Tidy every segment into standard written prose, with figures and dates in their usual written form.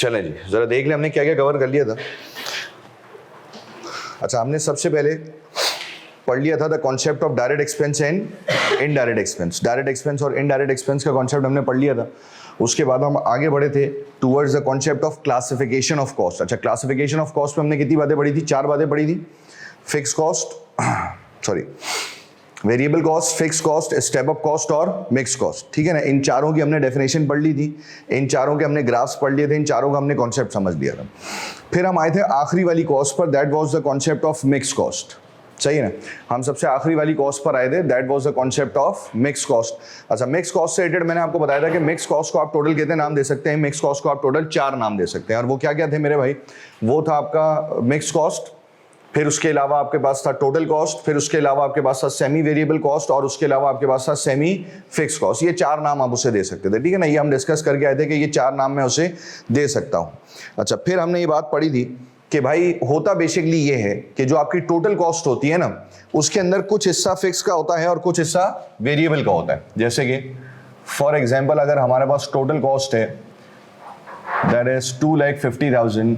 चलें जी, जरा देख लें हमने क्या क्या कवर कर लिया था। अच्छा, हमने सबसे पहले पढ़ लिया था the concept of direct expense and indirect expense. Direct expense और इनडायरेक्ट एक्सपेंस का कॉन्सेप्ट हमने पढ़ लिया था। उसके बाद हम आगे बढ़े थे towards the concept of classification of cost. अच्छा, क्लासिफिकेशन ऑफ कॉस्ट में हमने कितनी बातें पढ़ी थी? 4 बातें पढ़ी थी। Fix cost, sorry, variable cost, fix cost, step up cost और मिक्स कॉस्ट। ठीक है ना, इन चारों की हमने डेफिनेशन पढ़ ली थी, इन चारों के हमने ग्राफ्स पढ़ लिए थे, इन चारों का हमने कॉन्सेप्ट समझ लिया था। फिर हम आए थे आखिरी वाली cost per, that was the concept of mix cost. सही है ना, हम सबसे आखिरी वाली कॉस्ट पर आए थे, that was the concept of mix cost. अच्छा, मिक्स कॉस्ट से रिलेटेड मैंने आपको बताया था कि मिक्स कॉस्ट को आप टोटल कितने नाम दे सकते हैं? मिक्स कॉस्ट को आप टोटल 4 नाम दे सकते हैं। और वो क्या क्या थे मेरे भाई? वो था आपका मिक्स कॉस्ट, फिर उसके अलावा आपके पास था टोटल कॉस्ट, फिर उसके अलावा आपके पास था सेमी वेरिएबल कॉस्ट, और उसके अलावा आपके पास था सेमी फिक्स कॉस्ट। ये 4 नाम आप उसे दे सकते थे। ठीक है ना, ये हम डिस्कस करके आए थे कि ये 4 नाम मैं उसे दे सकता हूँ। अच्छा, फिर हमने ये बात पढ़ी थी कि भाई होता बेसिकली ये है कि जो आपकी टोटल कॉस्ट होती है ना, उसके अंदर कुछ हिस्सा फिक्स का होता है और कुछ हिस्सा वेरिएबल का होता है। जैसे कि फॉर एग्जांपल अगर हमारे पास टोटल कॉस्ट है दैट इज 2,50,000,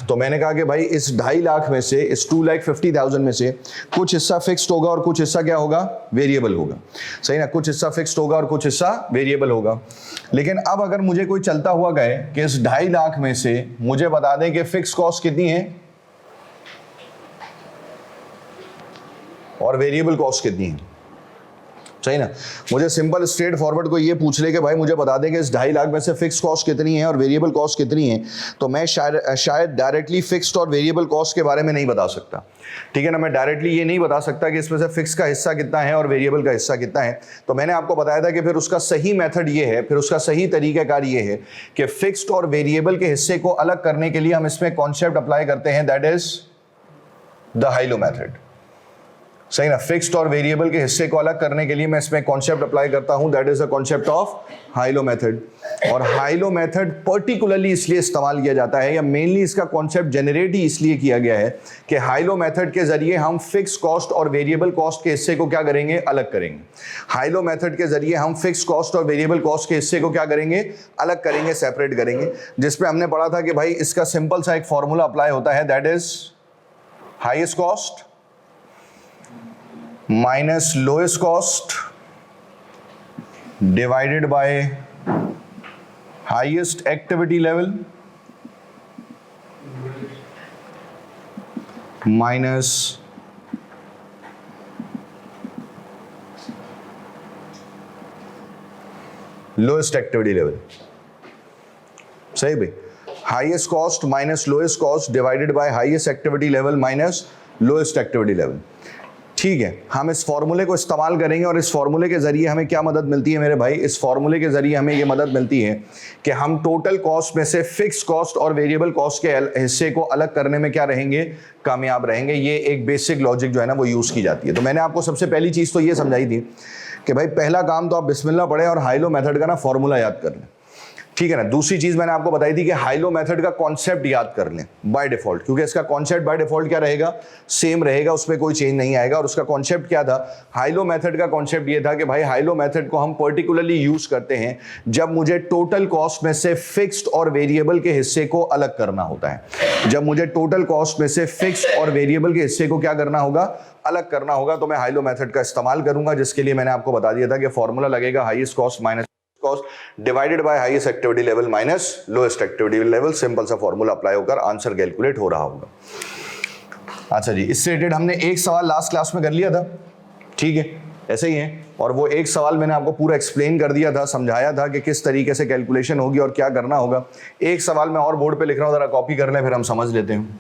तो मैंने कहा कि भाई इस 2.5 लाख में से, इस 2,50,000 में से कुछ हिस्सा फिक्स्ड होगा और कुछ हिस्सा क्या होगा? वेरिएबल होगा। सही ना, कुछ हिस्सा फिक्स्ड होगा और कुछ हिस्सा वेरिएबल होगा। लेकिन अब अगर मुझे कोई चलता हुआ गए कि इस 2.5 लाख में से मुझे बता दें कि फिक्स कॉस्ट कितनी है और वेरिएबल कॉस्ट कितनी है। सही ना, मुझे सिंपल स्ट्रेट फॉरवर्ड को ये पूछ ले कि भाई मुझे बता दें कि इस 2.5 लाख में से फिक्स कॉस्ट कितनी है और वेरिएबल कॉस्ट कितनी है, तो मैं शायद डायरेक्टली फिक्स्ड और वेरिएबल कॉस्ट के बारे में नहीं बता सकता। ठीक है ना, मैं डायरेक्टली ये नहीं बता सकता कि इसमें से फिक्स का हिस्सा कितना है और वेरिएबल का हिस्सा कितना है। तो मैंने आपको बताया था कि फिर उसका सही मेथड ये है, फिर उसका सही तरीकाकार ये है कि फिक्स्ड और वेरिएबल के हिस्से को अलग करने के लिए हम इसमें कॉन्सेप्ट अप्लाई करते हैं, that is the high-low method. सही ना, फिक्स्ड और वेरिएबल के हिस्से को अलग करने के लिए मैं इसमें कॉन्सेप्ट अप्लाई करता हूं, that is the concept of high-low method. और हाइलो मेथड पर्टिकुलरली इसलिए इस्तेमाल किया जाता है, या मेनली इसका कॉन्सेप्ट जनरेट ही इसलिए किया गया है कि हाइलो मेथड के जरिए हम फिक्स कॉस्ट और वेरिएबल कॉस्ट के हिस्से को क्या करेंगे? अलग करेंगे। हाइलो मेथड के जरिए हम फिक्स कॉस्ट और वेरिएबल कॉस्ट के हिस्से को क्या करेंगे? अलग करेंगे, सेपरेट करेंगे। जिसपे हमने पढ़ा था कि भाई इसका सिंपल सा एक फॉर्मूला अप्लाई होता है, that is highest cost minus lowest cost divided by highest activity level minus lowest activity level. सही भाई, highest cost minus lowest cost divided by highest activity level minus lowest activity level. ठीक है, हम इस फॉर्मूले को इस्तेमाल करेंगे और इस फॉर्मूले के जरिए हमें क्या मदद मिलती है मेरे भाई? इस फॉर्मूले के जरिए हमें ये मदद मिलती है कि हम टोटल कॉस्ट में से फिक्स कॉस्ट और वेरिएबल कॉस्ट के हिस्से को अलग करने में क्या रहेंगे? कामयाब रहेंगे। ये एक बेसिक लॉजिक जो है ना वो यूज की जाती है। तो मैंने आपको सबसे पहली चीज तो ये समझाई थी कि भाई पहला काम तो आप बिस्मिल्लाह पढ़े और हाइलो मेथड का ना फॉर्मूला याद कर लें। ठीक है ना, दूसरी चीज मैंने आपको बताई थी कि हाइलो मेथड का कॉन्सेप्ट याद कर लें बाय डिफॉल्ट, क्योंकि इसका कॉन्सेप्ट बाय डिफॉल्ट क्या रहेगा? सेम रहेगा, उसमें कोई चेंज नहीं आएगा। और उसका कॉन्सेप्ट क्या था? हाइलो मेथड का कॉन्सेप्ट ये था कि भाई हाइलो मेथड को हम पर्टिकुलरली यूज करते हैं जब मुझे टोटल कॉस्ट में से फिक्स्ड और वेरिएबल के हिस्से को अलग करना होता है। जब मुझे टोटल कॉस्ट में से फिक्स्ड और वेरिएबल के हिस्से को क्या करना होगा? अलग करना होगा। तो मैं हाइलो मेथड का इस्तेमाल करूंगा, जिसके लिए मैंने आपको बता दिया था कि फॉर्मूला लगेगा highest cost minus cost divided by highest activity level minus lowest activity level. Simple सा फॉर्मूला अप्लाई होकर आंसर कैलकुलेट हो रहा होगा। अच्छा जी, इससे रिलेटेड हमने एक सवाल लास्ट क्लास में कर लिया था। ठीक है, ऐसे ही है। और वो एक सवाल मैंने आपको पूरा एक्सप्लेन कर दिया था, समझाया था कि किस तरीके से कैलकुलेशन होगी और क्या करना होगा। एक सवाल मैं और बोर्ड पे लिख रहा हूं, जरा कॉपी कर लें, फिर हम समझ लेते हैं।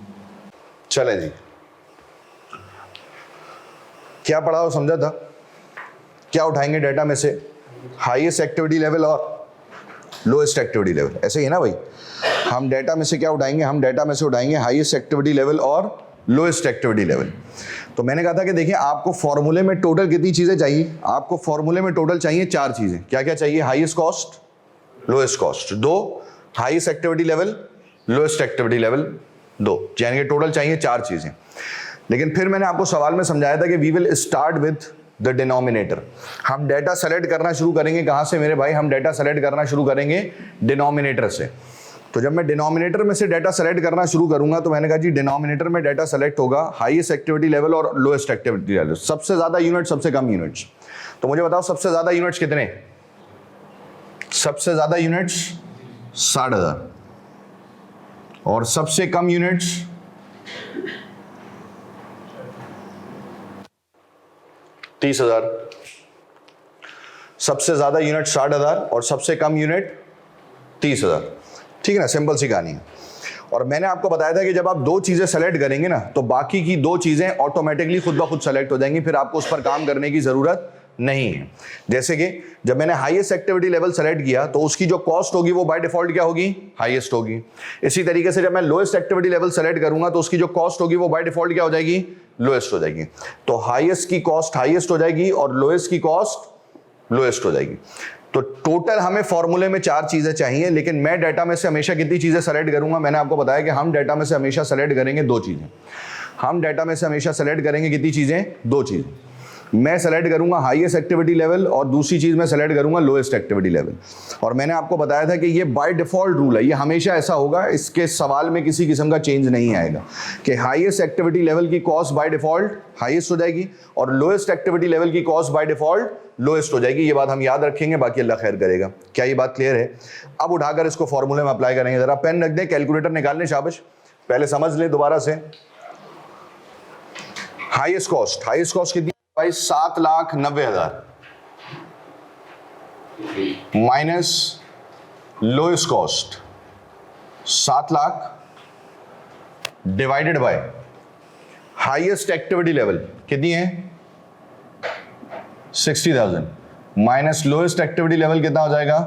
चले जी, क्या पढ़ा हो समझा था? क्या उठाएंगे डेटा में से? हाईएस्ट एक्टिविटी लेवल और लोएस्ट एक्टिविटी लेवल। ऐसे ही है ना भाई, हम डेटा में से क्या उठाएंगे? हम डेटा में से उठाएंगे हाईएस्ट एक्टिविटी लेवल और लोएस्ट एक्टिविटी लेवल। तो मैंने कहा था कि देखिए आपको फॉर्मूले में टोटल कितनी चीजें चाहिए? आपको फॉर्मूले में टोटल चाहिए 4 चीजें। क्या क्या चाहिए? Highest cost, lowest cost 2, highest activity level, lowest activity level 2, यानी कि टोटल चाहिए 4 चीजें। लेकिन फिर मैंने आपको सवाल में समझाया था कि we will start with the denominator. हम डेटा सेलेक्ट करना शुरू करेंगे कहां से मेरे भाई? हम डेटा सेलेक्ट करना शुरू करेंगे डिनोमिनेटर से। तो जब मैं डिनोमिनेटर में से डेटा सेलेक्ट करना शुरू करूंगा तो मैंने कहा जी डिनोमिनेटर में डेटा सेलेक्ट होगा हाईएस्ट एक्टिविटी लेवल और लोएस्ट एक्टिविटी लेवल, सबसे ज्यादा यूनिट, सबसे कम यूनिट्स। तो मुझे बताओ सबसे ज्यादा यूनिट्स कितने? सबसे ज्यादा यूनिट्स 60,000 और सबसे कम यूनिट्स 30,000। सबसे ज्यादा यूनिट 60,000 और सबसे कम यूनिट 30,000। ठीक है ना, सिंपल सी कहानी है। और मैंने आपको बताया था कि जब आप दो चीजें सेलेक्ट करेंगे ना तो बाकी की दो चीजें ऑटोमेटिकली खुद ब खुद सेलेक्ट हो जाएंगी, फिर आपको उस पर काम करने की जरूरत नहीं है। जैसे कि जब मैंने हाईएस्ट एक्टिविटी लेवल सेलेक्ट किया तो उसकी जो कॉस्ट होगी वो बाय डिफॉल्ट क्या होगी? हाईएस्ट होगी। इसी तरीके से जब मैं लोएस्ट एक्टिविटी लेवल सेलेक्ट करूंगा तो उसकी जो कॉस्ट होगी वो बाय डिफॉल्ट क्या हो जाएगी? लोएस्ट हो जाएगी। तो हाईएस्ट की कॉस्ट हाईएस्ट हो जाएगी और लोएस्ट की कॉस्ट लोएस्ट हो जाएगी। तो टोटल हमें फॉर्मूले में 4 चीजें चाहिए, लेकिन मैं डाटा में से हमेशा कितनी चीजें सेलेक्ट करूंगा? मैंने आपको बताया कि हम डाटा में से हमेशा सेलेक्ट करेंगे 2 चीजें। हम डाटा में से हमेशा सेलेक्ट करेंगे कितनी चीजें? 2 चीजें। मैं सेलेक्ट करूंगा हाईएस्ट एक्टिविटी लेवल और दूसरी चीज मैं सेलेक्ट करूंगा लोएस्ट एक्टिविटी लेवल। और मैंने आपको बताया था कि ये बाय डिफॉल्ट रूल है, ये हमेशा ऐसा होगा, इसके सवाल में किसी किस्म का चेंज नहीं आएगा कि हाईएस्ट एक्टिविटी लेवल की कॉस्ट बाय डिफॉल्ट हाईएस्ट हो जाएगी और लोएस्ट एक्टिविटी लेवल की कॉस्ट बाय डिफॉल्ट लोएस्ट हो जाएगी। ये बात हम याद रखेंगे, बाकी अल्लाह खैर करेगा। क्या ये बात क्लियर है? अब उठाकर इसको फॉर्मूले में अप्लाई करेंगे। जरा पेन रख दें, कैलकुलेटर निकाल लें, शाबाश। पहले समझ लें दोबारा से। हाईएस्ट कॉस्ट कितनी भाई? 7,90,000 minus lowest cost 7 lakh divided by highest activity level कितनी है? 60,000 माइनस लोएस्ट एक्टिविटी लेवल कितना हो जाएगा?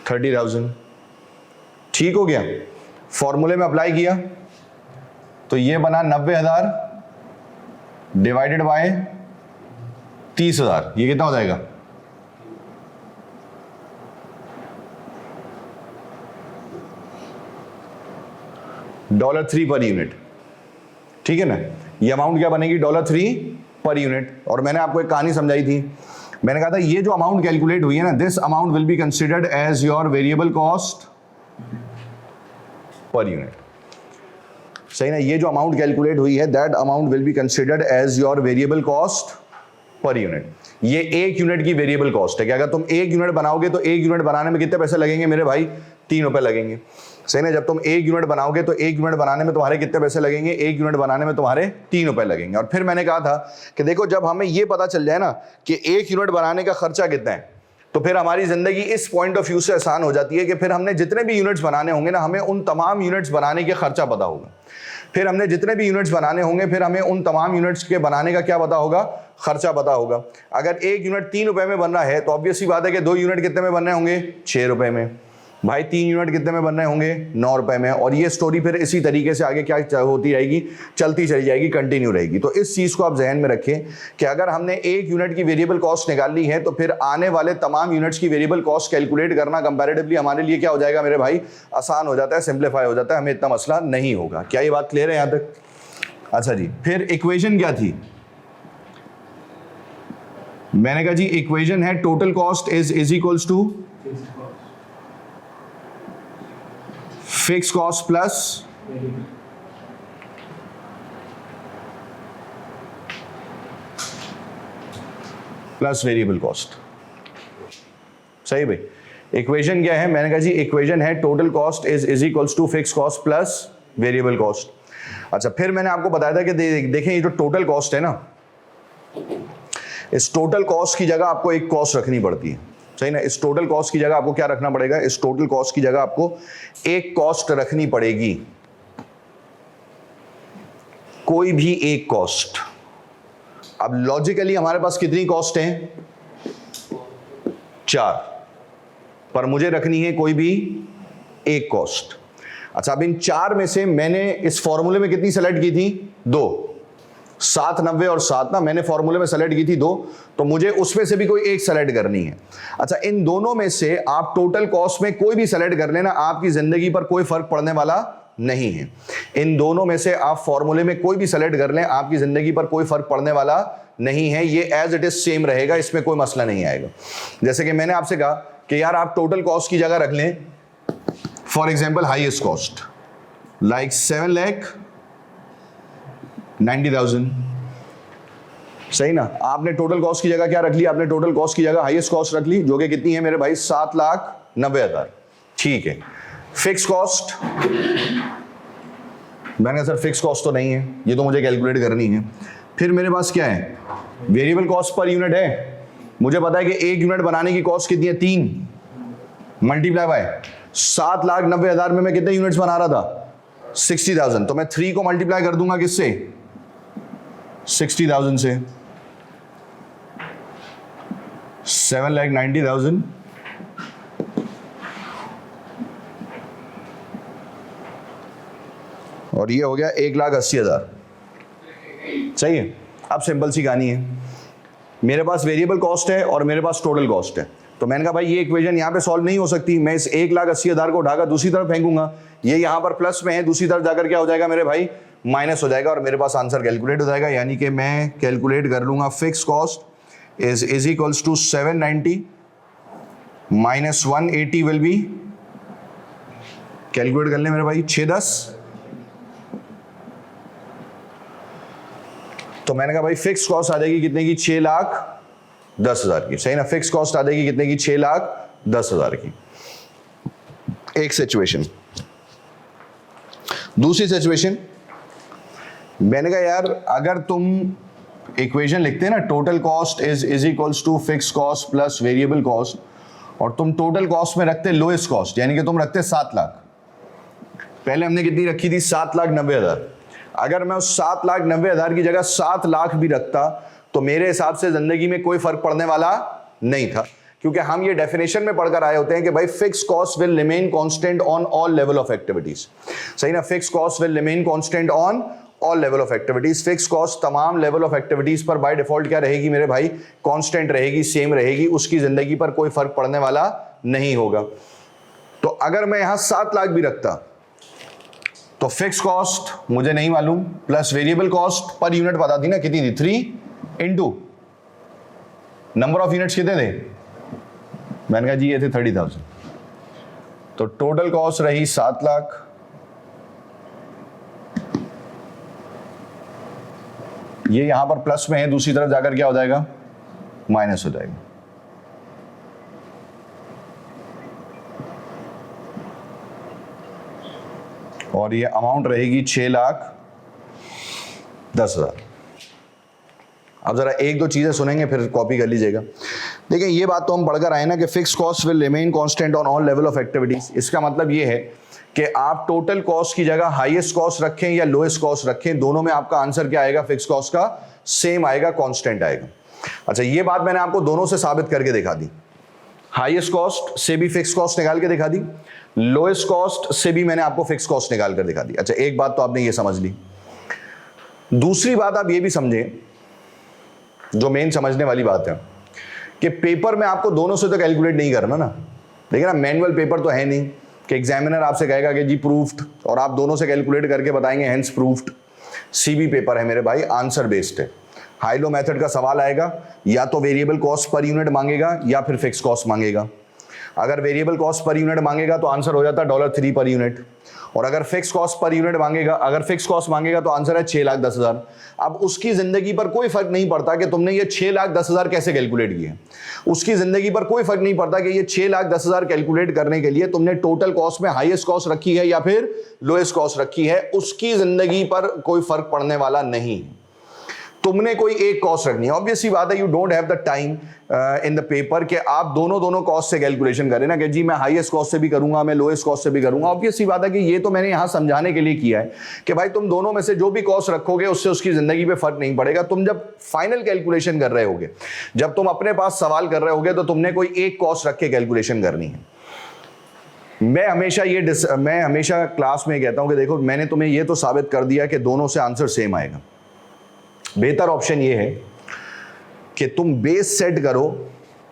30,000। ठीक हो गया? फॉर्मूले में अप्लाई किया तो ये बना 90,000 डिवाइडेड बाय 30,000। ये कितना हो जाएगा? $3 पर यूनिट। ठीक है ना, ये अमाउंट क्या बनेगी? $3 पर यूनिट। और मैंने आपको एक कहानी समझाई थी, मैंने कहा था ये जो अमाउंट कैलकुलेट हुई है ना, this amount will be considered as your variable cost per unit. सही ना, ये जो अमाउंट कैलकुलेट हुई है that amount will be considered as your variable cost per unit. ये 1 यूनिट की वेरिएबल कॉस्ट है कि अगर तुम 1 यूनिट बनाओगे तो 1 यूनिट बनाने में कितने पैसे लगेंगे मेरे भाई? 3 रुपए लगेंगे। सही ना, जब तुम 1 यूनिट बनाओगे तो 1 यूनिट बनाने में तुम्हारे कितने पैसे लगेंगे? 1 यूनिट बनाने में तुम्हारे 3 रुपए लगेंगे। और फिर मैंने कहा था कि देखो जब हमें ये पता चल जाए ना कि 1 यूनिट बनाने का खर्चा कितना है तो फिर हमारी जिंदगी इस पॉइंट ऑफ व्यू से आसान हो जाती है कि फिर हमने जितने भी यूनिट्स बनाने होंगे ना, हमें उन तमाम यूनिट्स बनाने के खर्चा पता होगा। फिर हमने जितने भी यूनिट्स बनाने होंगे फिर हमें उन तमाम यूनिट्स के बनाने का क्या पता होगा? खर्चा पता होगा। अगर 1 यूनिट 3 रुपए में बन रहा है तो ऑब्वियस सी बात है कि 2 यूनिट कितने में बन रहे होंगे? 6 रुपए में। भाई 3 यूनिट कितने में बन रहे होंगे? 9 रुपए में। और ये स्टोरी फिर इसी तरीके से आगे क्या होती रहेगी? चलती चली जाएगी, कंटिन्यू रहेगी। तो इस चीज को आप जहन में रखें कि अगर हमने 1 यूनिट की वेरिएबल कॉस्ट निकाल ली है तो फिर आने वाले तमाम यूनिट्स की वेरिएबल कॉस्ट कैलकुलेट करना कंपैरेटिवली हमारे लिए क्या हो जाएगा मेरे भाई? आसान हो जाता है, सिंप्लीफाई हो जाता है, हमें इतना मसला नहीं होगा। क्या ये बात क्लियर है यहां तक? अच्छा जी, फिर इक्वेशन क्या थी? मैंने कहा जी इक्वेशन है total cost is equals to fix cost plus variable cost. सही भाई, इक्वेशन क्या है? मैंने कहा जी इक्वेशन है total cost is equals to fix cost plus variable cost. अच्छा, फिर मैंने आपको बताया था कि देखें ये जो टोटल कॉस्ट है ना, इस टोटल कॉस्ट की जगह आपको एक कॉस्ट रखनी पड़ती है। सही ना, इस टोटल कॉस्ट की जगह आपको क्या रखना पड़ेगा? इस टोटल कॉस्ट की जगह आपको एक कॉस्ट रखनी पड़ेगी, कोई भी एक कॉस्ट। अब लॉजिकली हमारे पास कितनी कॉस्ट हैं? 4, पर मुझे रखनी है कोई भी एक कॉस्ट। अच्छा, अब इन 4 में से मैंने इस फॉर्मूले में कितनी सेलेक्ट की थी? 2। 7, 90 और 7 ना, मैंने फॉर्मूले में सेलेक्ट की थी 2, तो मुझे उसमें से भी कोई एक सेलेक्ट करनी है। अच्छा, इन दोनों में से आप टोटल कॉस्ट में कोई भी सेलेक्ट कर लेना, आपकी जिंदगी पर कोई फर्क पड़ने वाला नहीं है। इन दोनों में से आप फॉर्मूले में कोई भी सेलेक्ट कर लें, आपकी जिंदगी पर कोई फर्क पड़ने वाला नहीं है, ये एज इट इज सेम रहेगा, इसमें कोई मसला नहीं आएगा। जैसे कि मैंने आपसे कहा कि यार आप टोटल कॉस्ट की जगह रख लें for example highest cost like 7,90,000, सही ना। आपने टोटल कॉस्ट की जगह क्या रख ली, आपने टोटल कॉस्ट की जगह हाईएस्ट कॉस्ट रख ली, जो कि कितनी है मेरे भाई 7,90,000, ठीक है। फिक्स कॉस्ट, मैंने कहा सर फिक्स कॉस्ट तो नहीं है, ये तो मुझे कैलकुलेट करनी है। फिर मेरे पास क्या है, वेरिएबल कॉस्ट पर यूनिट है, मुझे पता है कि एक यूनिट बनाने की कॉस्ट कितनी है 3 मल्टीप्लाई बाय 7,90,000 में मैं कितने यूनिट्स बना रहा था 60,000, तो मैं 3 को मल्टीप्लाई कर दूंगा किससे 60,000 से, 7,90,000 और ये हो गया 1,80,000, सही है। अब सिंपल सी कहानी है, मेरे पास वेरिएबल कॉस्ट है और मेरे पास टोटल कॉस्ट है, तो मैंने कहा भाई ये इक्वेशन यहाँ पे सॉल्व नहीं हो सकती, मैं इस 1,80,000 को उठाकर दूसरी तरफ फेंकूंगा, ये यहाँ पर प्लस में है, दूसरी तरफ जाकर क्या हो जाएगा मेरे भाई माइनस हो जाएगा, और मेरे पास आंसर कैलकुलेट हो जाएगा। यानी कि मैं कैलकुलेट कर लूंगा fix cost is equals to 790 minus 180 will be, calculate कर ले मेरे भाई 610, तो मैंने कहा भाई फिक्स कॉस्ट आ जाएगी कितने की 6,10,000 की, सही ना। फिक्स कॉस्ट आ जाएगी कितने की 6,10,000 की, एक सिचुएशन। दूसरी सिचुएशन, मैंने कहा यार अगर तुम इक्वेशन लिखते हैं ना total cost is equals to fix cost plus variable cost, और तुम टोटल कॉस्ट में रखते लोएस्ट कॉस्ट, यानी कि तुम रखते 7 लाख, पहले हमने कितनी रखी थी 7,90,000, अगर मैं उस 7,90,000 की जगह 7 लाख भी रखता तो मेरे हिसाब से जिंदगी में कोई फर्क पड़ने वाला नहीं था, क्योंकि हम ये डेफिनेशन में पढ़कर आए होते हैं कि भाई fix cost will remain constant on all level of activities, सही ना। Fix cost will remain constant on all level of activities, fix cost तमाम लेवल ऑफ एक्टिविटीज पर बाय डिफॉल्ट क्या रहेगी मेरे भाई कांस्टेंट रहेगी, सेम रहेगी, उसकी जिंदगी पर कोई फर्क पड़ने वाला नहीं होगा। तो अगर मैं यहां 7 लाख भी रखता तो फिक्स कॉस्ट मुझे नहीं मालूम, plus variable cost per unit पता थी ना कितनी थी 3 इंटू नंबर ऑफ यूनिट्स कितने थे, मैंने कहा जी ये थे 30,000, तो टोटल कॉस्ट रही 7 लाख, ये यहां पर प्लस में है, दूसरी तरफ जाकर क्या हो जाएगा माइनस हो जाएगा। और ये अमाउंट रहेगी 6,10,000। अब जरा एक दो चीजें सुनेंगे फिर कॉपी कर लीजिएगा। देखिए ये बात तो हम पढ़कर आए ना कि fix cost will remain constant on all level of activities, इसका मतलब ये है कि आप टोटल कॉस्ट की जगह हाईएस्ट कॉस्ट रखें या लोएस्ट कॉस्ट रखें, दोनों में आपका आंसर क्या आएगा फिक्स कॉस्ट का सेम आएगा, कांस्टेंट आएगा। अच्छा ये बात मैंने आपको दोनों से साबित करके दिखा दी, हाईएस्ट कॉस्ट से भी फिक्स कॉस्ट निकाल के दिखा दी, लोएस्ट कॉस्ट से भी मैंने आपको फिक्स कॉस्ट निकाल कर दिखा दी। अच्छा एक बात तो आपने ये समझ ली, दूसरी बात आप ये भी समझे जो मेन समझने वाली बात है कि पेपर में आपको दोनों से तो कैलकुलेट नहीं करना ना, देखिए ना मैनुअल पेपर तो है नहीं कि एग्जामिनर आपसे कहेगा कि जी प्रूफ्ड और आप दोनों से कैलकुलेट करके बताएंगे हेंस प्रूफ्ड। सीबी पेपर है मेरे भाई, आंसर बेस्ड है। हाई लो मेथड का सवाल आएगा, या तो वेरिएबल कॉस्ट पर यूनिट मांगेगा या फिर फिक्स कॉस्ट मांगेगा। अगर वेरिएबल कॉस्ट पर यूनिट मांगेगा तो आंसर हो जाता है $3 पर यूनिट, और अगर फिक्स कॉस्ट पर यूनिट मांगेगा, अगर फिक्स कॉस्ट मांगेगा तो आंसर है 6,10,000। अब उसकी जिंदगी पर कोई फर्क नहीं पड़ता कि तुमने ये 6,10,000 कैसे कैलकुलेट किए, उसकी जिंदगी पर कोई फर्क नहीं पड़ता कि ये 6,10,000 कैलकुलेट करने के लिए तुमने टोटल कॉस्ट में हाईएस्ट कॉस्ट रखी है या फिर लोएस्ट कॉस्ट रखी है, उसकी जिंदगी पर कोई फर्क पड़ने वाला नहीं। तुमने कोई एक कॉस्ट रखनी है, ऑब्वियसली बात है you don't have the time in the paper कि आप दोनों कॉस्ट से कैलकुलेशन करें ना कि जी मैं हाईएस्ट कॉस्ट से भी करूंगा, मैं लोएस्ट कॉस्ट से भी करूंगा। ऑब्वियसली बात है कि ये तो मैंने यहां समझाने के लिए किया है कि भाई तुम दोनों में से जो भी कॉस्ट रखोगे उससे उसकी जिंदगी पे फर्क नहीं पड़ेगा। तुम जब फाइनल कैलकुलेशन कर रहे होगे, जब तुम अपने पास सवाल कर रहे होगे, तो तुमने कोई एक कॉस्ट रख के कैलकुलेशन करनी है। मैं हमेशा क्लास में कहता हूं कि देखो मैंने तुम्हें ये तो साबित कर दिया कि दोनों से आंसर सेम आएगा। बेहतर ऑप्शन ये है कि तुम बेस सेट करो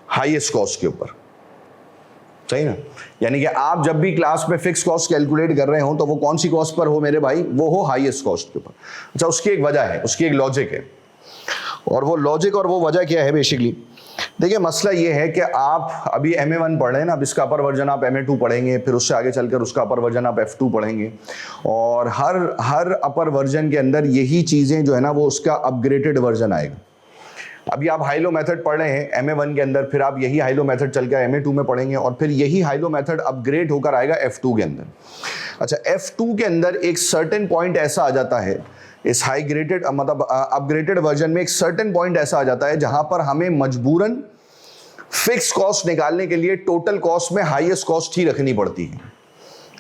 हाईएस्ट कॉस्ट के ऊपर, सही ना। यानी कि आप जब भी क्लास में फिक्स कॉस्ट कैलकुलेट कर रहे हो तो वो कौन सी कॉस्ट पर हो मेरे भाई, वो हो हाईएस्ट कॉस्ट के ऊपर। अच्छा उसकी एक वजह है, उसकी एक लॉजिक है। और वो लॉजिक और वो वजह क्या है बेसिकली, देखिए मसला ये है कि आप अभी MA1 पढ़ रहे हैं ना, अब इसका अपर वर्जन आप MA2 पढ़ेंगे, फिर उससे आगे चलकर उसका अपर वर्जन आप F2 पढ़ेंगे, और हर अपर वर्जन के अंदर यही चीज़ें जो है ना वो उसका अपग्रेडेड वर्जन आएगा। अभी आप हाइलो मेथड पढ़ रहे हैं MA1 के अंदर, फिर आप यही हाइलो मेथड चल के MA2 में पढ़ेंगे, और फिर यही हाइलो मेथड अपग्रेड होकर आएगा F2 के अंदर। अच्छा, F2 के अंदर एक सर्टेन पॉइंट ऐसा आ जाता है इस हाई ग्रेडेड मतलब अपग्रेडेड वर्जन में, एक सर्टेन पॉइंट ऐसा आ जाता है जहां पर हमें मजबूरन फिक्स कॉस्ट निकालने के लिए टोटल कॉस्ट में हाईएस्ट कॉस्ट ही रखनी पड़ती है।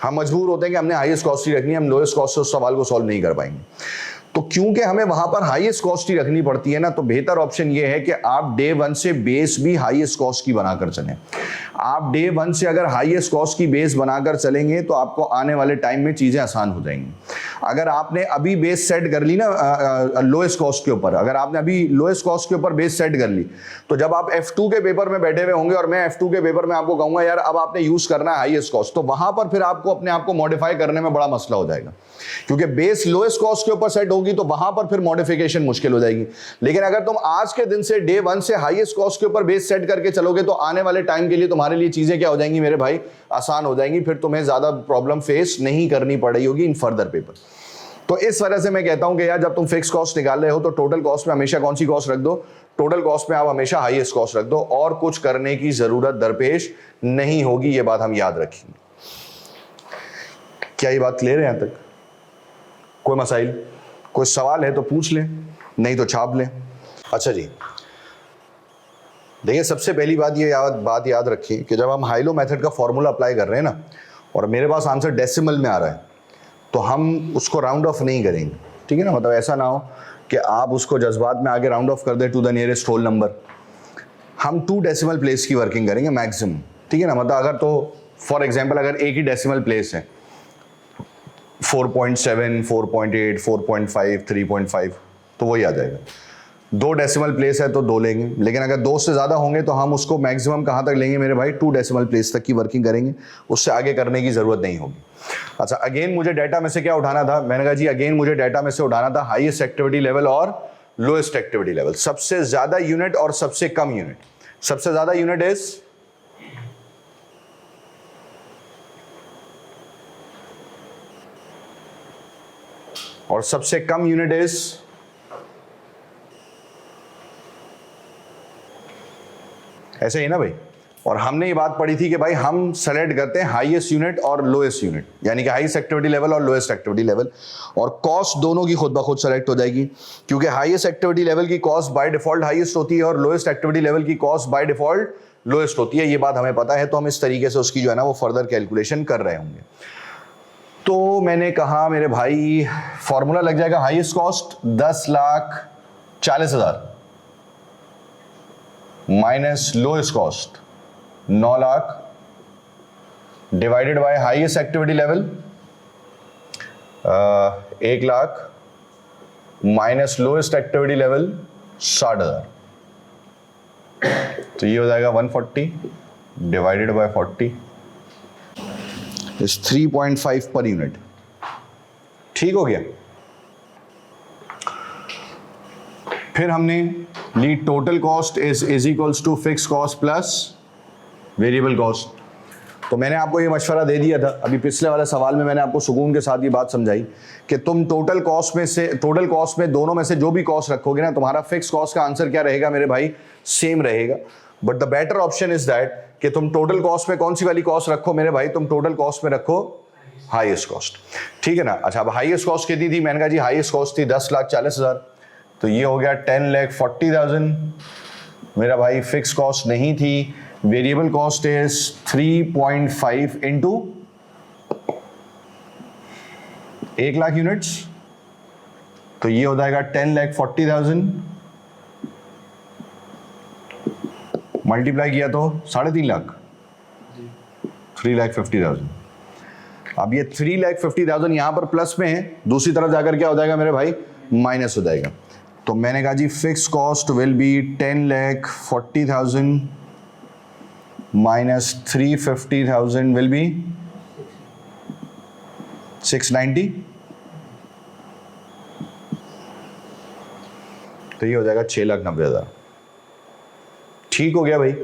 हम मजबूर होते हैं कि हमने हाईएस्ट कॉस्ट ही रखनी है, हम लोएस्ट कॉस्ट से उस सवाल को सॉल्व नहीं कर पाएंगे। तो क्योंकि हमें वहां पर हाईएस्ट कॉस्ट ही रखनी पड़ती है ना, तो बेहतर ऑप्शन ये है कि आप डे 1 से बेस भी हाईएस्ट कॉस्ट की बनाकर चलें। आप डे 1 से अगर हाईएस्ट कॉस्ट की बेस बनाकर चलेंगे तो आपको आने वाले टाइम में चीजें आसान हो जाएंगी। अगर आपने अभी बेस सेट कर ली ना लोएस्ट कॉस्ट के ऊपर, अगर आपने अभी लोएस्ट कॉस्ट के ऊपर बेस सेट कर ली, तो जब आप F2 के पेपर में बैठे हुए होंगे और मैं F2 के पेपर में आपको कहूंगा यार अब आपने यूज करना है हाईएस्ट कॉस्ट, तो वहां पर फिर आपको अपने आप को मॉडिफाई करने में बड़ा मसला हो जाएगा, क्योंकि बेस लोएस्ट कॉस्ट के ऊपर सेट होगी तो वहां पर फिर मॉडिफिकेशन मुश्किल हो जाएगी। लेकिन अगर तुम आज के दिन से डे 1 से हाईएस्ट कॉस्ट के ऊपर बेस सेट करके चलोगे तो आने वाले टाइम के लिए तुम्हारे लिए चीजें क्या हो जाएंगी मेरे भाई, आसान हो जाएंगी, फिर तुम्हें ज्यादा प्रॉब्लम फेस नहीं करनी पड़ रही होगी इन फर्दर पेपर। तो इस वजह से मैं कहता हूं कि यार जब तुम फिक्स कॉस्ट निकाल रहे हो तो टोटल कॉस्ट में हमेशा कौन सी कॉस्ट रख दो, टोटल कॉस्ट में आप हमेशा हाईएस्ट कॉस्ट रख दो, और कुछ करने की जरूरत दरपेश नहीं होगी, ये बात हम याद रखेंगे। क्या ये बात क्लियर है यहां तक? कोई मसाइल, कोई सवाल है तो पूछ लें, नहीं तो छाप लें। अच्छा जी, देखिए सबसे पहली बात ये बात याद रखिए कि जब हम हाइलो मेथड का फॉर्मूला अप्लाई कर रहे हैं ना, और मेरे पास आंसर डेसिमल में आ रहा है, तो हम उसको राउंड ऑफ नहीं करेंगे, ठीक है ना। मतलब ऐसा ना हो कि आप उसको जज्बात में आगे राउंड ऑफ कर दें to the nearest whole number. हम 2 डेसिमल प्लेस की वर्किंग करेंगे मैक्सिमम, ठीक है ना। मतलब अगर तो फॉर एग्जांपल अगर एक ही डेसिमल प्लेस है 4.7, 4.8, 4.5, 3.5, तो वही आ जाएगा। 2 डेसिमल प्लेस है तो 2 लेंगे, लेकिन अगर 2 से ज़्यादा होंगे तो हम उसको मैक्सिमम कहाँ तक लेंगे मेरे भाई, 2 डेसिमल प्लेस तक की वर्किंग करेंगे, उससे आगे करने की ज़रूरत नहीं होगी। अच्छा, अगेन मुझे डाटा में से क्या उठाना था, मैंने कहा जी अगेन मुझे डाटा में से उठाना था हाईएस्ट एक्टिविटी लेवल और लोएस्ट एक्टिविटी लेवल, सबसे ज़्यादा यूनिट और सबसे कम यूनिट। सबसे ज़्यादा यूनिट इज और सबसे कम यूनिट इज ऐसे ही ना भाई। और हमने ये बात पढ़ी थी कि भाई हम सेलेक्ट करते हैं हाईएस्ट यूनिट और लोएस्ट यूनिट, यानी कि हाईएस्ट एक्टिविटी लेवल और लोएस्ट एक्टिविटी लेवल, और कॉस्ट दोनों की खुद ब खुद सेलेक्ट हो जाएगी, क्योंकि हाईएस्ट एक्टिविटी लेवल की कॉस्ट बाय डिफॉल्ट हाईएस्ट होती है और लोएस्ट एक्टिविटी लेवल की कॉस्ट बाय डिफॉल्ट लोएस्ट होती है। ये बात हमें पता है, तो हम इस तरीके से उसकी जो है ना वो फर्दर कैलकुलेशन कर रहे होंगे। तो मैंने कहा मेरे भाई फॉर्मूला लग जाएगा highest cost 10,40,000 minus lowest cost 9 lakh divided by highest activity level 1 lakh minus lowest activity level 60,000, तो ये हो जाएगा 140 divided by 40 is 3.5 per unit. ठीक हो गया। फिर हमने ली total cost is equals to fix cost plus variable cost. तो मैंने आपको ये मशवरा दे दिया था अभी पिछले वाले सवाल में, मैंने आपको सुकून के साथ ये बात समझाई कि तुम टोटल कॉस्ट में दोनों में से जो भी कॉस्ट रखोगे ना, तुम्हारा फिक्स कॉस्ट का आंसर क्या रहेगा मेरे भाई, सेम रहेगा। But the better option is that कि तुम टोटल कॉस्ट में कौन सी वाली कॉस्ट रखो मेरे भाई, तुम टोटल कॉस्ट में रखो हाईएस्ट कॉस्ट, ठीक है ना। अच्छा, अब हाईएस्ट कॉस्ट कितनी थी, मैंने कहा जी हाईएस्ट कॉस्ट थी 10,40,000, तो ये हो गया 10,40,000 मेरा भाई। फिक्स कॉस्ट नहीं थी, variable cost is 3.5 into 1 lakh units, तो ये हो जाएगा 10,40,000 मल्टीप्लाई किया तो 3.5 लाख, 3,50,000। अब ये 3,50,000 यहां पर प्लस में है, दूसरी तरफ जाकर क्या हो जाएगा मेरे भाई, माइनस हो जाएगा। तो मैंने कहा जी fix cost will be 10,40,000 minus 350,000 will be 690। तो ये हो जाएगा 6,90,000। ठीक हो गया भाई।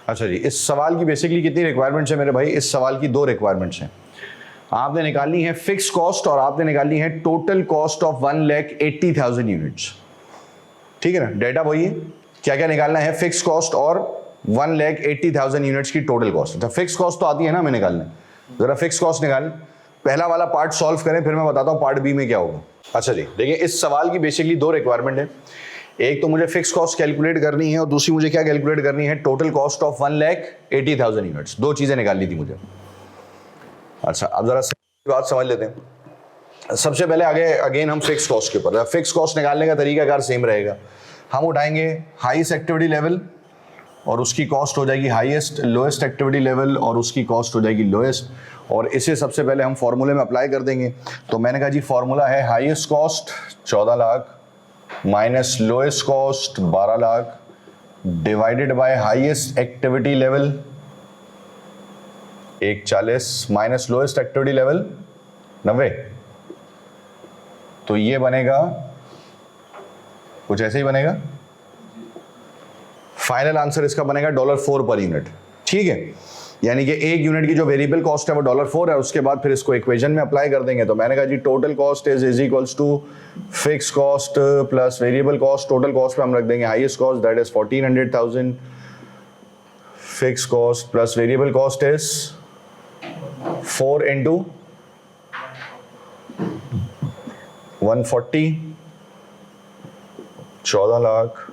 अच्छा जी, इस सवाल की बेसिकली कितनी रिक्वायरमेंट्स है मेरे भाई? इस सवाल की 2 रिक्वायरमेंट्स हैं। आपने निकालनी है फिक्स कॉस्ट और आपने निकालनी है टोटल कॉस्ट ऑफ 1,80,000 यूनिट्स। ठीक है ना, डेटा वही है। क्या क्या निकालना है? फिक्स कॉस्ट और 1,80,000 यूनिट्स की टोटल कॉस्ट। तो फिक्स कॉस्ट तो आती है ना हमें निकालने, जरा फिक्स कॉस्ट निकाल। पहला वाला पार्ट सॉल्व करें, फिर मैं बताता हूं पार्ट बी में क्या होगा। अच्छा जी, देखिए इस सवाल की बेसिकली 2 रिक्वायरमेंट है। एक तो मुझे फिक्स कॉस्ट कैलकुलेट करनी है और दूसरी मुझे क्या कैलकुलेट करनी है? Total cost of 1,80,000 units. 2 चीजें निकालनी थी मुझे। अच्छा, अब जरा बात समझ लेते हैं। सबसे पहले आगे अगेन हम फिक्स कॉस्ट के ऊपर, फिक्स कॉस्ट निकालने का तरीकाकार सेम रहेगा। हम उठाएंगे हाईएस्ट एक्टिविटी लेवल और उसकी कॉस्ट हो जाएगी हाईएस्ट, लोएस्ट एक्टिविटी लेवल और उसकी कॉस्ट हो जाएगी लोएस्ट, और इसे सबसे पहले हम फॉर्मूले में अप्लाई कर देंगे। तो मैंने कहा जी फॉर्मूला है highest cost 14 lakh minus lowest cost 12 lakh divided by highest activity level 140 minus lowest activity level 90। तो ये बनेगा कुछ ऐसे ही बनेगा। फाइनल आंसर इसका बनेगा $4 पर यूनिट। ठीक है, यानी कि एक यूनिट की जो वेरिएबल कॉस्ट है वो $4 है। उसके बाद फिर इसको इक्वेशन में अप्लाई कर देंगे। तो मैंने कहा जी total cost is equals to fix cost plus variable cost. Total cost पे हम रख देंगे highest cost, that is 1400,000, fix cost plus variable cost is 4 into 140, 14 lakh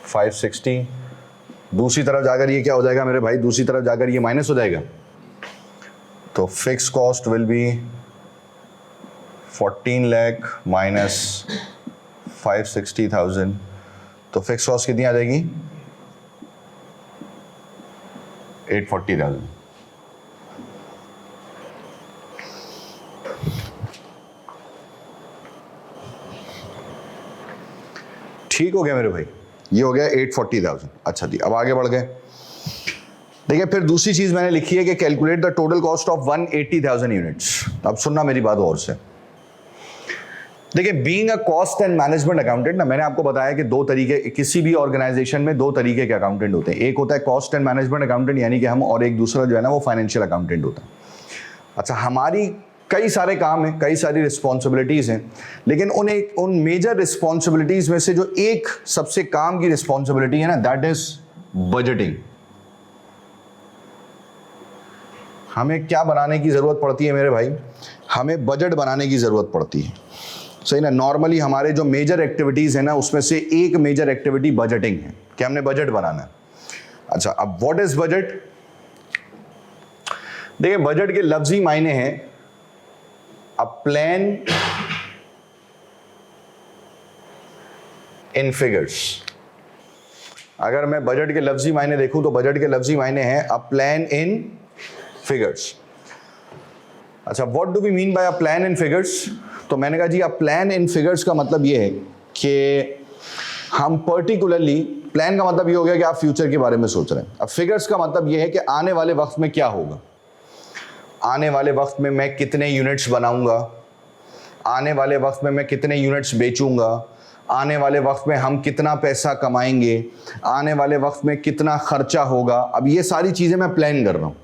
560। दूसरी तरफ जाकर ये क्या हो जाएगा मेरे भाई? दूसरी तरफ जाकर ये माइनस हो जाएगा। तो fix cost will B 14 lakh minus 560,000। तो फिक्स कॉस्ट कितनी आ जाएगी? 840,000। ठीक हो गया मेरे भाई, ये हो गया 840,000। अच्छा जी, अब आगे बढ़ गए। देखिए फिर दूसरी चीज मैंने लिखी है कि calculate the total cost of 180,000 units. अब सुनना मेरी बात और से। देखिए being a cost and management accountant ना, मैंने आपको बताया कि 2 तरीके, किसी भी ऑर्गेनाइजेशन में 2 तरीके के अकाउंटेंट होते हैं। एक होता है कॉस्ट एंड मैनेजमेंट अकाउंटेंट यानी कि हम, और एक दूसरा जो है ना वो फाइनेंशियल अकाउंटेंट होता है। अच्छा, हमारी कई सारे काम हैं, कई सारी रिस्पॉन्सिबिलिटीज हैं, लेकिन उन मेजर रिस्पॉन्सिबिलिटीज में से जो एक सबसे काम की रिस्पॉन्सिबिलिटी है ना, दैट इज बजटिंग। हमें क्या बनाने की जरूरत पड़ती है मेरे भाई? हमें बजट बनाने की जरूरत पड़ती है। सही ना? नॉर्मली हमारे जो मेजर एक्टिविटीज है ना उसमें से एक मेजर एक्टिविटी बजटिंग है कि हमने बजट बनाना है। अच्छा, अब व्हाट इज बजट? देखिए बजट के लफ्जी मायने हैं अ प्लान इन फिगर्स। अगर मैं बजट के लफ्जी मायने देखूं तो बजट के लफ्जी मायने हैं अ प्लान इन फिगर्स। अच्छा, what do we mean by a plan in figures? तो मैंने कहा जी अ प्लान इन फिगर्स का मतलब ये है कि हम पर्टिकुलरली, प्लान का मतलब ये हो गया कि आप फ्यूचर के बारे में सोच रहे हैं। अब फिगर्स का मतलब ये है कि आने वाले वक्त में क्या होगा, आने वाले वक्त में मैं कितने यूनिट्स बनाऊंगा, आने वाले वक्त में मैं कितने यूनिट्स बेचूंगा, आने वाले वक्त में हम कितना पैसा कमाएंगे, आने वाले वक्त में कितना खर्चा होगा। अब ये सारी चीज़ें मैं प्लान कर रहा हूँ।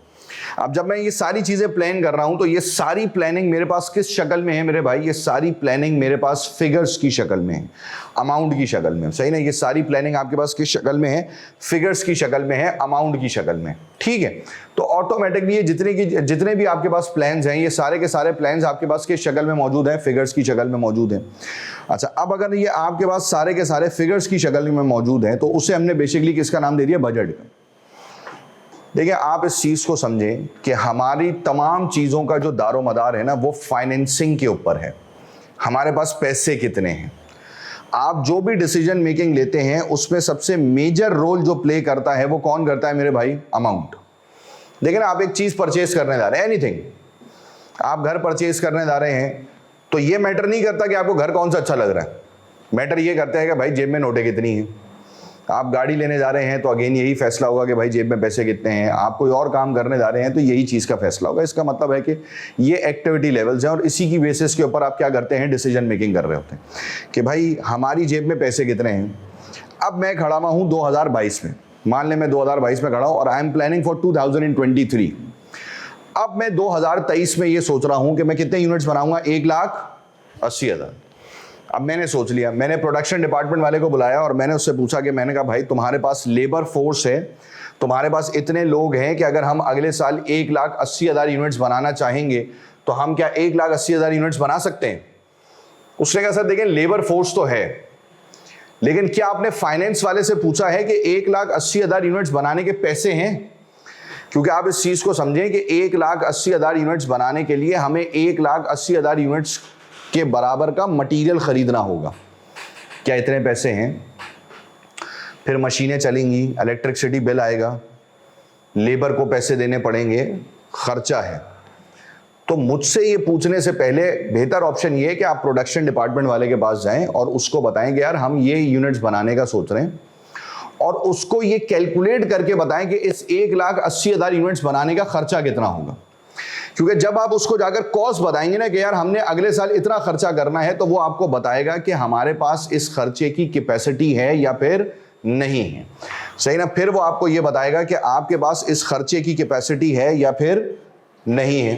अब जब मैं ये सारी चीज़ें प्लान कर रहा हूं तो ये सारी प्लानिंग मेरे पास किस शक्ल में है मेरे भाई? ये सारी प्लानिंग मेरे पास फिगर्स की शक्ल में है, अमाउंट की शक्ल में। सही ना? ये सारी प्लानिंग आपके पास किस शक्ल में है? फिगर्स की शक्ल में है, अमाउंट की शक्ल में। ठीक है, तो ऑटोमेटिकली ये जितने भी आपके पास प्लान्स हैं, ये सारे के सारे प्लान्स आपके पास किस शक्ल में मौजूद हैं? फिगर्स की शक्ल में मौजूद हैं। अच्छा, अब अगर ये आपके पास सारे के सारे फिगर्स की शक्ल में मौजूद हैं तो उसे हमने बेसिकली किसका नाम दे दिया? बजट का। देखिए आप इस चीज को समझें कि हमारी तमाम चीजों का जो दारोमदार है ना वो फाइनेंसिंग के ऊपर है। हमारे पास पैसे कितने हैं, आप जो भी डिसीजन मेकिंग लेते हैं उसमें सबसे मेजर रोल जो प्ले करता है वो कौन करता है मेरे भाई? अमाउंट। लेकिन आप एक चीज परचेज करने जा रहे हैं, एनीथिंग, आप घर परचेज करने जा रहे हैं, तो ये मैटर नहीं करता कि आपको घर कौन सा अच्छा लग रहा है। मैटर ये करता है कि भाई जेब में नोटें कितनी है, आप गाड़ी लेने जा रहे हैं तो अगेन यही फैसला होगा कि भाई जेब में पैसे कितने हैं। आप कोई और काम करने जा रहे हैं तो यही चीज़ का फैसला होगा। इसका मतलब है कि ये एक्टिविटी लेवल्स हैं और इसी की बेसिस के ऊपर आप क्या करते हैं, डिसीजन मेकिंग कर रहे होते हैं कि भाई हमारी जेब में पैसे कितने हैं। अब मैं खड़ा हुआ हूँ 2022 में, मान लें मैं 2022 में खड़ा हूँ और आई एम प्लानिंग फॉर 2023। अब मैं 2023 में ये सोच रहा हूँ कि मैं कितने यूनिट्स बनाऊंगा, 1,80,000। अब मैंने सोच लिया, मैंने प्रोडक्शन डिपार्टमेंट वाले को बुलाया और मैंने उससे पूछा कि मैंने कहा भाई तुम्हारे पास लेबर फोर्स है, तुम्हारे पास इतने लोग हैं कि अगर हम अगले साल 1,80,000 यूनिट्स बनाना चाहेंगे तो हम क्या 1,80,000 यूनिट्स बना सकते हैं। उसने कहा सर देखें लेबर फोर्स तो है, लेकिन क्या आपने फाइनेंस वाले से पूछा है कि 1,80,000 यूनिट्स बनाने के पैसे हैं। क्योंकि आप इस चीज को समझें कि 1,80,000 यूनिट्स बनाने के लिए हमें 1,80,000 यूनिट्स के बराबर का मटेरियल खरीदना होगा। क्या इतने पैसे हैं? फिर मशीनें चलेंगी, इलेक्ट्रिसिटी बिल आएगा, लेबर को पैसे देने पड़ेंगे, खर्चा है। तो मुझसे ये पूछने से पहले बेहतर ऑप्शन ये है कि आप प्रोडक्शन डिपार्टमेंट वाले के पास जाएं और उसको बताएं कि यार हम ये यूनिट्स बनाने का सोच रहे हैं, और उसको ये कैलकुलेट करके बताएं कि इस 1,80,000 यूनिट्स बनाने का खर्चा कितना होगा। क्योंकि जब आप उसको जाकर कॉस्ट बताएंगे ना कि यार हमने अगले साल इतना खर्चा करना है, तो वो आपको बताएगा कि हमारे पास इस खर्चे की कैपेसिटी है या फिर नहीं है। सही ना? फिर वो आपको ये बताएगा कि आपके पास इस खर्चे की कैपेसिटी है या फिर नहीं है।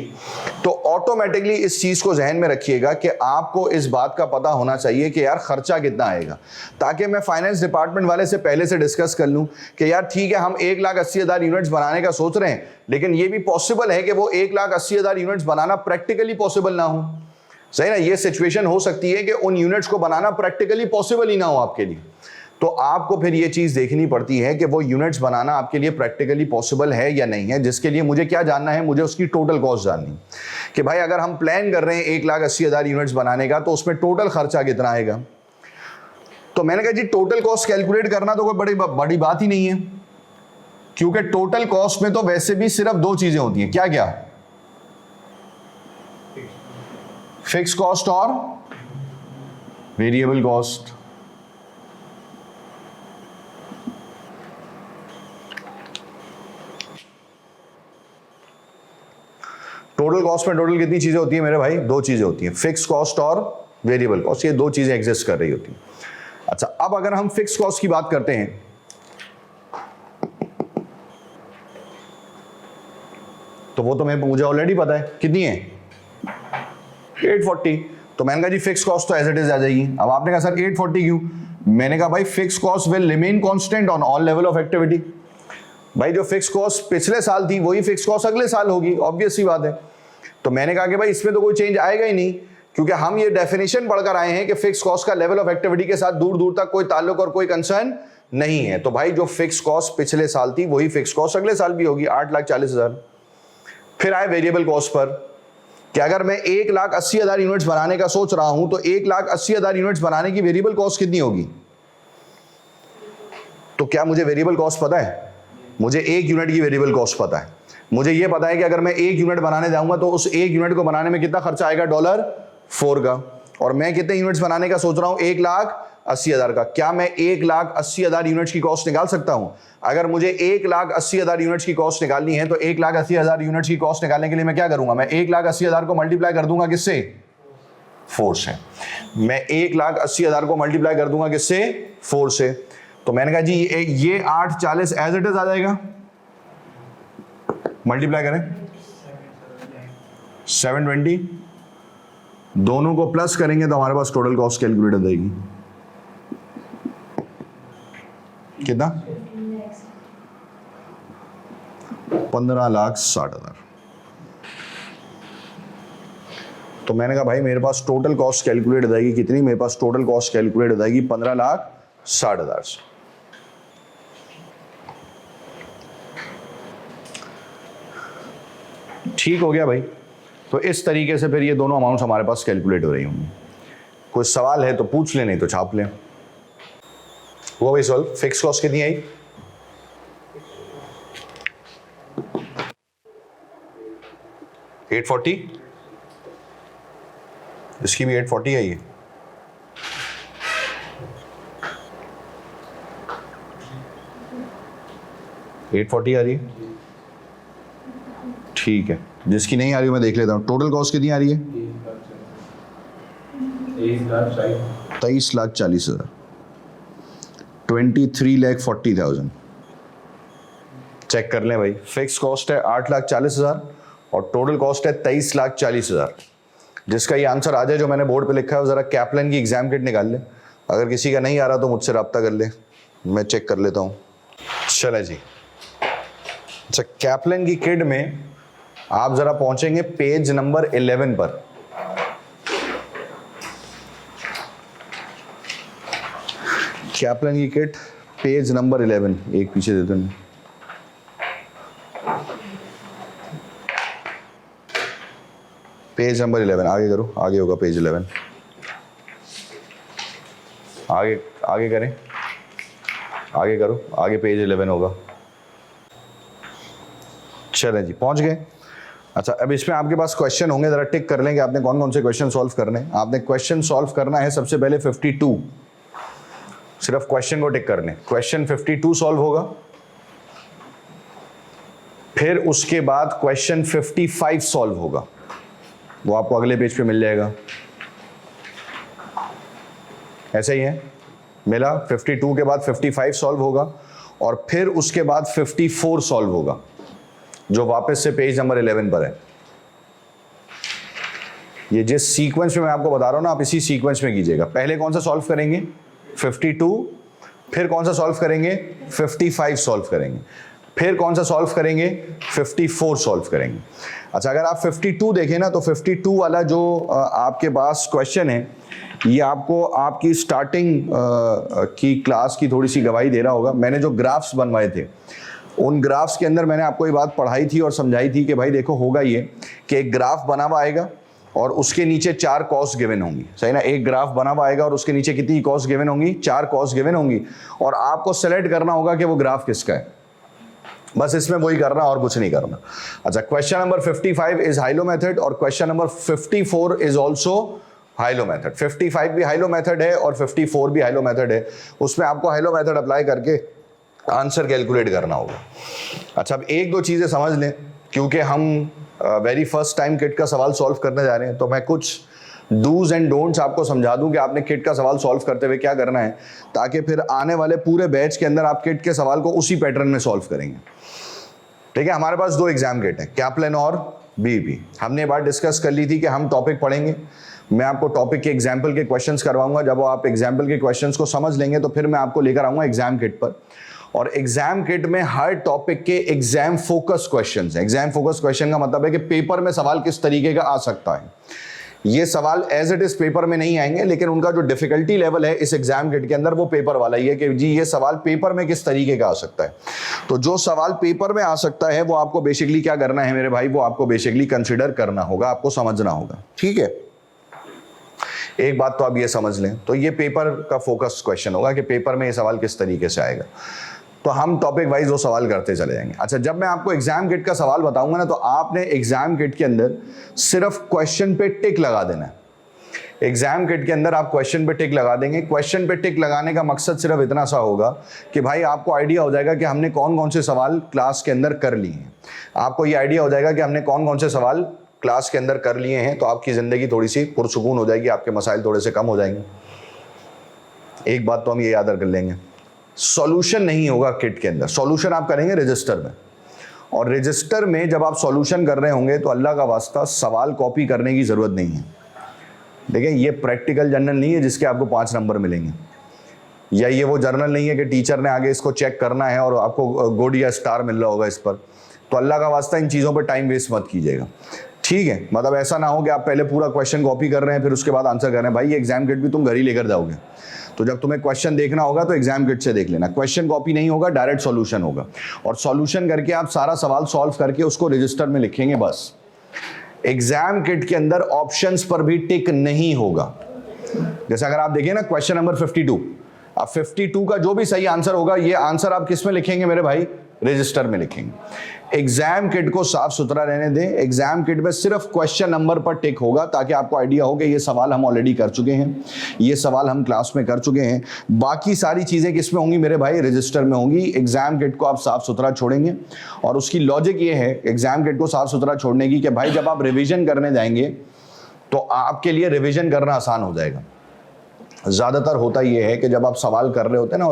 तो ऑटोमेटिकली इस चीज को जहन में रखिएगा कि आपको इस बात का पता होना चाहिए कि यार खर्चा कितना आएगा, ताकि मैं फाइनेंस डिपार्टमेंट वाले से पहले से डिस्कस कर लूं कि यार ठीक है हम 1,80,000 यूनिट्स बनाने का सोच रहे हैं, लेकिन ये भी पॉसिबल है कि वो 1,80,000 यूनिट्स बनाना प्रैक्टिकली पॉसिबल ना हो। सही ना? ये सिचुएशन हो सकती है कि उन यूनिट्स को बनाना प्रैक्टिकली पॉसिबल ही ना हो आपके लिए। तो आपको फिर ये चीज देखनी पड़ती है कि वो यूनिट्स बनाना आपके लिए प्रैक्टिकली पॉसिबल है या नहीं है, जिसके लिए मुझे क्या जानना है, मुझे उसकी टोटल कॉस्ट जाननी कि भाई अगर हम प्लान कर रहे हैं 1,80,000 यूनिट्स बनाने का तो उसमें टोटल खर्चा कितना आएगा। तो मैंने कहा जी टोटल कॉस्ट कैलकुलेट करना तो कोई बड़ी बात ही नहीं है, क्योंकि टोटल कॉस्ट में तो वैसे भी सिर्फ दो चीजें होती हैं। क्या क्या? फिक्स कॉस्ट और वेरिएबल कॉस्ट। टोटल कॉस्ट में टोटल कितनी चीजें होती हैं मेरे भाई? दो चीजें होती हैं, फिक्स कॉस्ट और वेरिएबल कॉस्ट। ये दो चीजें एग्जिस्ट कर रही होती हैं। अच्छा, अब अगर हम फिक्स कॉस्ट की बात करते हैं तो वो तो मुझे ऑलरेडी पता है कितनी है, 840। तो मैंने कहा जी फिक्स कॉस्ट तो एज इट इज आ जाएगी। अब आपने कहा सर 840 क्यों? मैंने कहा भाई fix cost will remain constant on all level of activity. भाई जो फिक्स कॉस्ट पिछले साल थी वही फिक्स कॉस्ट अगले साल होगी, ऑब्वियस सी बात है। तो मैंने कहा कि भाई इसमें तो कोई चेंज आएगा ही नहीं, क्योंकि हम ये डेफिनेशन पढ़कर आए हैं कि फिक्स कॉस्ट का लेवल ऑफ एक्टिविटी के साथ दूर दूर तक कोई ताल्लुक और कोई कंसर्न नहीं है। तो भाई जो फिक्स कॉस्ट पिछले साल थी वही फिक्स कॉस्ट अगले साल भी होगी, 8,40,000। फिर आए वेरिएबल कॉस्ट पर कि अगर मैं 1,80,000 यूनिट्स बनाने का सोच रहा हूं तो 1,80,000 यूनिट्स बनाने की वेरिएबल कॉस्ट कितनी होगी। तो क्या मुझे वेरिएबल कॉस्ट पता है? मुझे एक यूनिट की वेरिएबल कॉस्ट पता है। मुझे यह पता है कि अगर मैं एक यूनिट बनाने जाऊंगा तो उस एक यूनिट को बनाने में कितना खर्चा आएगा, $4 का। और मैं कितने यूनिट्स बनाने का सोच रहा हूं, 1,80,000 का। क्या मैं 1,80,000 यूनिट्स की कॉस्ट निकाल सकता हूं? अगर मुझे 1,80,000 यूनिट्स की कॉस्ट निकालनी है तो 1,80,000 यूनिट्स की कॉस्ट निकालने के लिए मैं क्या करूंगा, मैं 1,80,000 को मल्टीप्लाई कर दूंगा किससे, 4 से। मैं 1,80,000 को मल्टीप्लाई कर दूंगा किससे, 4 से। तो मैंने कहा जी ये 840 एज इट इज आ जाएगा। मल्टीप्लाई करें 720, दोनों को प्लस करेंगे तो हमारे पास टोटल कॉस्ट कैलकुलेट हो जाएगी कितना, 15,60,000। तो मैंने कहा भाई मेरे पास टोटल कॉस्ट कैलकुलेट हो जाएगी कितनी, मेरे पास टोटल कॉस्ट कैलकुलेट हो जाएगी 15,60,000 से। ठीक हो गया भाई। तो इस तरीके से फिर ये दोनों अमाउंट्स हमारे पास कैलकुलेट हो रही होंगी। कोई सवाल है तो पूछ ले, नहीं तो छाप लें। वो भाई सॉल्व। फिक्स कॉस्ट कितनी आई, 840, इसकी भी 840 आई है। 840 आ रही है, ठीक है। जिसकी नहीं आ रही मैं देख लेता हूँ। टोटल कॉस्ट कितनी आ रही है? 23,40,000, 23,40,000। चेक कर लें भाई, फिक्स कॉस्ट है 8,40,000 और टोटल कॉस्ट है 23,40,000। जिसका ये आंसर आ जाए जो मैंने बोर्ड पे लिखा है, वो जरा कैप्लन की एग्जाम किट निकाल ले। अगर किसी का नहीं आ रहा तो मुझसे रब्ता कर ले, मैं चेक कर लेता हूँ। चले जी, अच्छा कैप्लन की किट में आप जरा पहुंचेंगे पेज नंबर 11 पर। कैप्लन की किट पेज नंबर 11, एक पीछे दे दो। पेज नंबर 11 आगे करो, आगे होगा पेज 11, आगे आगे करें, आगे करो, आगे पेज 11 होगा। चलें जी, पहुंच गए। अच्छा, अब इसमें आपके पास क्वेश्चन होंगे, जरा टिक कर लेंगे आपने कौन कौन से क्वेश्चन सॉल्व करने हैं। आपने क्वेश्चन सॉल्व करना है सबसे पहले 52, सिर्फ क्वेश्चन को टिक करने। क्वेश्चन 52 सॉल्व होगा, फिर उसके बाद क्वेश्चन 55 सॉल्व होगा, वो आपको अगले पेज पे मिल जाएगा। ऐसे ही है, मिला। 52 के बाद 55 सॉल्व होगा और फिर उसके बाद 54 सॉल्व होगा, जो वापस से पेज नंबर 11 पर है। ये जिस सीक्वेंस में मैं आपको बता रहा हूं ना, आप इसी सीक्वेंस में कीजिएगा। पहले कौन सा सॉल्व करेंगे? 52, फिर कौन सा सॉल्व करेंगे? 55 सॉल्व करेंगे, फिर कौन सा सॉल्व करेंगे? 54 सॉल्व करेंगे। अच्छा, अगर आप 52 देखें ना, तो 52 वाला जो आपके पास क्वेश्चन है, ये आपको आपकी स्टार्टिंग की क्लास की थोड़ी सी गवाही दे रहा होगा। मैंने जो ग्राफ्स बनवाए थे, उन ग्राफ्स के अंदर मैंने आपको ये बात पढ़ाई थी और समझाई थी कि भाई देखो, होगा ये कि एक ग्राफ बना हुआ आएगा और उसके नीचे 4 कॉस्ट गिवन होंगी, सही ना। एक ग्राफ बना हुआ आएगा और उसके नीचे कितनी कॉस्ट गिवन होंगी? 4 कॉस्ट गिवन होंगी, और आपको सेलेक्ट करना होगा कि वो ग्राफ किसका है। बस इसमें वही करना और कुछ नहीं करना। अच्छा, question number 55 is hilo method और question number 54 is also hilo method. 55 भी हाइलो मेथड है और 54 भी हाइलो मेथड है। उसमें आपको हाइलो मेथड अप्लाई करके आंसर कैलकुलेट करना होगा। अच्छा, अब एक दो चीजें समझ लें, क्योंकि हम वेरी फर्स्ट टाइम किट का सवाल सॉल्व करने जा रहे हैं, तो मैं कुछ डूज एंड डोंट्स आपको समझा दूं कि आपने किट का सवाल सॉल्व करते हुए क्या करना है, ताकि फिर आने वाले पूरे बैच के अंदर आप किट के सवाल को उसी पैटर्न में सॉल्व करेंगे। ठीक है, हमारे पास 2 एग्जाम किट है, कैप्लन और बीईपी। हमने ये बात डिस्कस कर ली थी कि हम टॉपिक पढ़ेंगे, मैं आपको टॉपिक के एग्जाम्पल के क्वेश्चंस करवाऊंगा। जब आप एग्जाम्पल के क्वेश्चंस को समझ लेंगे तो फिर मैं आपको लेकर आऊंगा एग्जाम किट पर। और एग्जाम किट में हर टॉपिक के एग्जाम फोकस क्वेश्चंस हैं। एग्जाम फोकस क्वेश्चन का मतलब है कि पेपर में सवाल किस तरीके का आ सकता है। ये सवाल एज इट इज पेपर में नहीं आएंगे, लेकिन उनका जो डिफिकल्टी लेवल है इस एग्जाम किट के अंदर, वो पेपर वाला ही है कि जी ये सवाल पेपर में किस तरीके का आ सकता है। तो जो सवाल पेपर में आ सकता है वो आपको बेसिकली क्या करना है मेरे भाई, वो आपको बेसिकली कंसिडर करना होगा, आपको समझना होगा। ठीक है, एक बात तो आप ये समझ लें, तो ये पेपर का फोकस क्वेश्चन होगा कि पेपर में ये सवाल किस तरीके से आएगा। तो हम टॉपिक वाइज वो सवाल करते चले जाएंगे। अच्छा, जब मैं आपको एग्जाम किट का सवाल बताऊंगा ना, तो आपने एग्जाम किट के अंदर सिर्फ क्वेश्चन पे टिक लगा देना है। एग्जाम किट के अंदर आप क्वेश्चन पे टिक लगा देंगे। क्वेश्चन पे टिक लगाने का मकसद सिर्फ इतना सा होगा कि भाई आपको आइडिया हो जाएगा कि हमने कौन कौन से सवाल क्लास के अंदर कर लिए हैं। आपको ये आइडिया हो जाएगा कि हमने कौन कौन से सवाल क्लास के अंदर कर लिए हैं, तो आपकी जिंदगी थोड़ी सी पुरसुकून हो जाएगी, आपके मसाइल थोड़े से कम हो जाएंगे। एक बात तो हम ये याद कर लेंगे, सॉल्यूशन नहीं होगा किट के अंदर, सॉल्यूशन आप करेंगे रजिस्टर में। और रजिस्टर में जब आप सॉल्यूशन कर रहे होंगे तो अल्लाह का वास्ता सवाल कॉपी करने की जरूरत नहीं है। देखिए, ये प्रैक्टिकल जर्नल नहीं है जिसके आपको 5 नंबर मिलेंगे, या ये वो जर्नल नहीं है कि टीचर ने आगे इसको चेक करना है और आपको गुड या स्टार मिल रहा होगा इस पर। तो अल्लाह का वास्ता इन चीज़ों पर टाइम वेस्ट मत कीजिएगा। ठीक है, मतलब ऐसा ना हो कि आप पहले पूरा क्वेश्चन कॉपी कर रहे हैं फिर उसके बाद आंसर कर रहे हैं। भाई ये एग्जाम किट भी तुम घर ही लेकर जाओगे, तो जब तुम्हें क्वेश्चन देखना होगा तो एग्जाम किट से देख लेना। क्वेश्चन कॉपी नहीं होगा, डायरेक्ट सॉल्यूशन होगा, और सॉल्यूशन करके आप सारा सवाल सॉल्व करके उसको रजिस्टर में लिखेंगे बस। एग्जाम किट के अंदर ऑप्शंस पर भी टिक नहीं होगा। जैसे अगर आप देखिए ना क्वेश्चन नंबर 52, अब 52 का जो भी सही आंसर होगा, ये आंसर आप किस में लिखेंगे मेरे भाई? रजिस्टर में लिखेंगे। एग्जाम किट को साफ सुथरा रहने दें। एग्जाम किट में सिर्फ क्वेश्चन नंबर पर टिक होगा ताकि आपको आइडिया हो कि ये सवाल हम ऑलरेडी कर चुके हैं, ये सवाल हम क्लास में कर चुके हैं। बाकी सारी चीजें किस में होंगी मेरे भाई? रजिस्टर में होंगी। एग्जाम किट को आप साफ सुथरा छोड़ेंगे और उसकी लॉजिक ये है एग्जाम किट को साफ सुथरा छोड़ने की कि भाई जब आप रिविजन करने जाएंगे तो आपके लिए रिविजन करना आसान हो जाएगा। ज़्यादातर होता ये है कि जब आप सवाल कर रहे होते हैं ना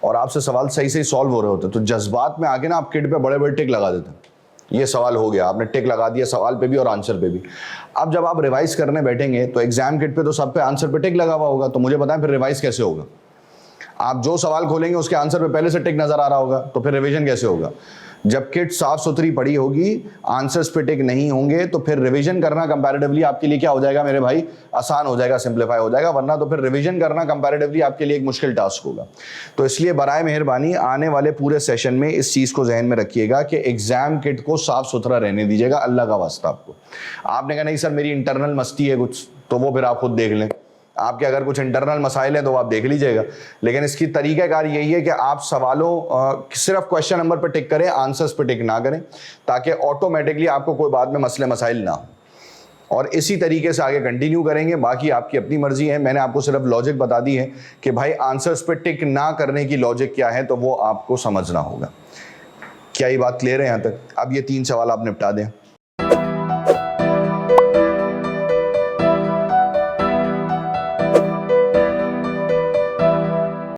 और आपसे सवाल सही सही सॉल्व हो रहे होते हैं तो जज्बात में आके ना आप किट पे बड़े बड़े टिक लगा देते हैं। ये सवाल हो गया, आपने टिक लगा दिया सवाल पे भी और आंसर पे भी। अब जब आप रिवाइज करने बैठेंगे तो एग्जाम किट पे तो सब पे आंसर पे टिक लगा हुआ होगा, तो मुझे बताएं फिर रिवाइज कैसे होगा? आप जो सवाल खोलेंगे उसके आंसर पे पहले से टिक नजर आ रहा होगा, तो फिर रिविजन कैसे होगा? जब किट साफ सुथरी पड़ी होगी, आंसर्स पे टिक नहीं होंगे, तो फिर रिवीजन करना कंपैरेटिवली आपके लिए क्या हो जाएगा मेरे भाई? आसान हो जाएगा, सिंप्लीफाई हो जाएगा। वरना तो फिर रिवीजन करना कंपैरेटिवली आपके लिए एक मुश्किल टास्क होगा। तो इसलिए बराए मेहरबानी आने वाले पूरे सेशन में इस चीज को जहन में रखिएगा कि एग्जाम किट को साफ सुथरा रहने दीजिएगा, अल्लाह का वास्ता। आपको आपने कहा नहीं सर मेरी इंटरनल मस्ती है कुछ, तो वो फिर आप खुद देख लें। आपके अगर कुछ इंटरनल मसाइल हैं तो आप देख लीजिएगा, लेकिन इसकी तरीक़ाकार यही है कि आप सवालों सिर्फ क्वेश्चन नंबर पर टिक करें, आंसर्स पर टिक ना करें, ताकि ऑटोमेटिकली आपको कोई बाद में मसले मसाइल ना हो। और इसी तरीके से आगे कंटिन्यू करेंगे। बाकी आपकी अपनी मर्जी है, मैंने आपको सिर्फ लॉजिक बता दी है कि भाई आंसर्स पर टिक ना करने की लॉजिक क्या है, तो वो आपको समझना होगा। क्या ये बात क्लियर है यहाँ तक? अब ये 3 सवाल आप निपटा दें।